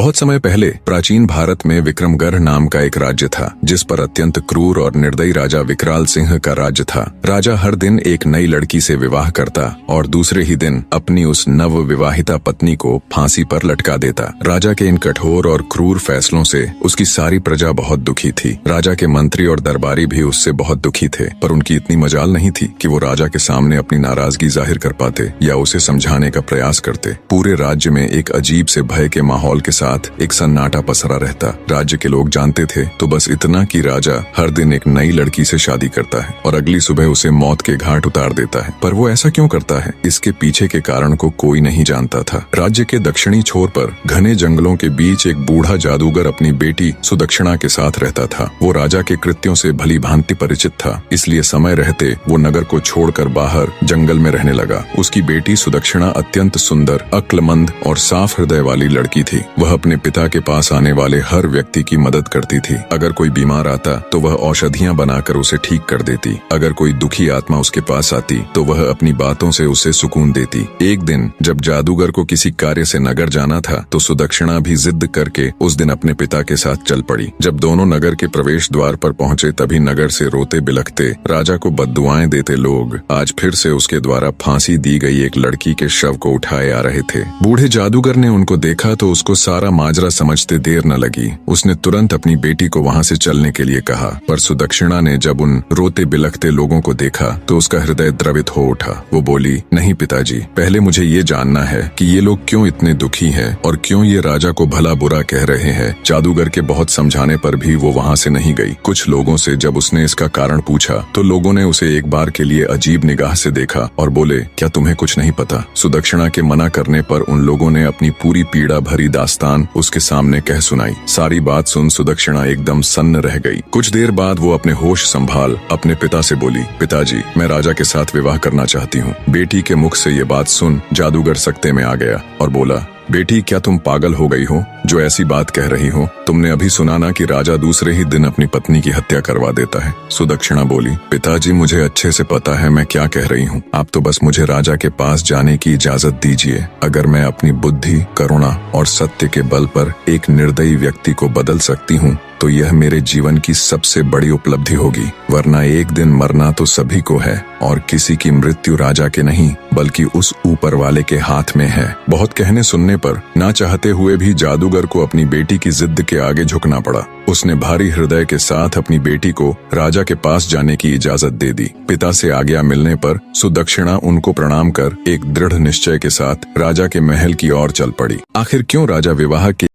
बहुत समय पहले प्राचीन भारत में विक्रमगढ़ नाम का एक राज्य था, जिस पर अत्यंत क्रूर और निर्दयी राजा विकराल सिंह का राज्य था। राजा हर दिन एक नई लड़की से विवाह करता और दूसरे ही दिन अपनी उस नव विवाहिता पत्नी को फांसी पर लटका देता। राजा के इन कठोर और क्रूर फैसलों से उसकी सारी प्रजा बहुत दुखी थी। राजा के मंत्री और दरबारी भी उससे बहुत दुखी थे, पर उनकी इतनी मजाल नहीं थी कि वो राजा के सामने अपनी नाराजगी जाहिर कर पाते या उसे समझाने का प्रयास करते। पूरे राज्य में एक अजीब से भय के माहौल के साथ एक सन्नाटा पसरा रहता। राज्य के लोग जानते थे तो बस इतना कि राजा हर दिन एक नई लड़की से शादी करता है और अगली सुबह उसे मौत के घाट उतार देता है। पर वो ऐसा क्यों करता है, इसके पीछे के कारण को कोई नहीं जानता था। राज्य के दक्षिणी छोर पर घने जंगलों के बीच एक बूढ़ा जादूगर अपनी बेटी सुदक्षिणा के साथ रहता था। वो राजा के कृत्यों से भली भांति परिचित था, इसलिए समय रहते वो नगर को छोड़कर बाहर जंगल में रहने लगा। उसकी बेटी सुदक्षिणा अत्यंत सुंदर, अक्लमंद और साफ हृदय वाली लड़की थी। वह अपने पिता के पास आने वाले हर व्यक्ति की मदद करती थी। अगर कोई बीमार आता तो वह औषधियां बनाकर उसे ठीक कर देती। अगर कोई दुखी आत्मा उसके पास आती तो वह अपनी बातों से उसे सुकून देती। एक दिन जब जादूगर को किसी कार्य से नगर जाना था तो सुदक्षिणा भी जिद करके उस दिन अपने पिता के साथ चल पड़ी। जब दोनों नगर के प्रवेश द्वार पर पहुंचे तभी नगर से रोते बिलखते, राजा को बद्दुआएं देते लोग आज फिर से उसके द्वारा फांसी दी गई एक लड़की के शव को उठाए आ रहे थे। बूढ़े जादूगर ने उनको देखा तो उसको सारा माजरा समझते देर न लगी। उसने तुरंत अपनी बेटी को वहां से चलने के लिए कहा, पर सुदक्षिणा ने जब उन रोते बिलखते लोगों को देखा तो उसका हृदय द्रवित हो उठा। वो बोली, नहीं पिताजी, पहले मुझे ये जानना है कि ये लोग क्यों इतने दुखी हैं और क्यों ये राजा को भला बुरा कह रहे हैं। जादूगर के बहुत समझाने पर भी वो वहां से नहीं गई। कुछ लोगों से जब उसने इसका कारण पूछा तो लोगों ने उसे एक बार के लिए अजीब निगाह से देखा और बोले, क्या तुम्हें कुछ नहीं पता? सुदक्षिणा के मना करने पर उन लोगों ने अपनी पूरी पीड़ा भरी दास्तान उसके सामने कह सुनाई। सारी बात सुन सुदक्षिणा एकदम सन्न रह गई। कुछ देर बाद वो अपने होश संभाल अपने पिता से बोली, पिताजी, मैं राजा के साथ विवाह करना चाहती हूँ। बेटी के मुख से ये बात सुन जादूगर सकते में आ गया और बोला, बेटी, क्या तुम पागल हो गई हो जो ऐसी बात कह रही हो? तुमने अभी सुना ना कि राजा दूसरे ही दिन अपनी पत्नी की हत्या करवा देता है। सुदक्षिणा बोली, पिताजी, मुझे अच्छे से पता है मैं क्या कह रही हूँ। आप तो बस मुझे राजा के पास जाने की इजाजत दीजिए। अगर मैं अपनी बुद्धि, करुणा और सत्य के बल पर एक निर्दयी व्यक्ति को बदल सकती हूँ तो यह मेरे जीवन की सबसे बड़ी उपलब्धि होगी, वरना एक दिन मरना तो सभी को है और किसी की मृत्यु राजा के नहीं बल्कि उस ऊपर वाले के हाथ में है। बहुत कहने सुनने पर ना चाहते हुए भी जादूगर को अपनी बेटी की जिद के आगे झुकना पड़ा। उसने भारी हृदय के साथ अपनी बेटी को राजा के पास जाने की इजाजत दे दी। पिता से आज्ञा मिलने पर सुदक्षिणा उनको प्रणाम कर एक दृढ़ निश्चय के साथ राजा के महल की ओर चल पड़ी। आखिर क्यों राजा विवाह के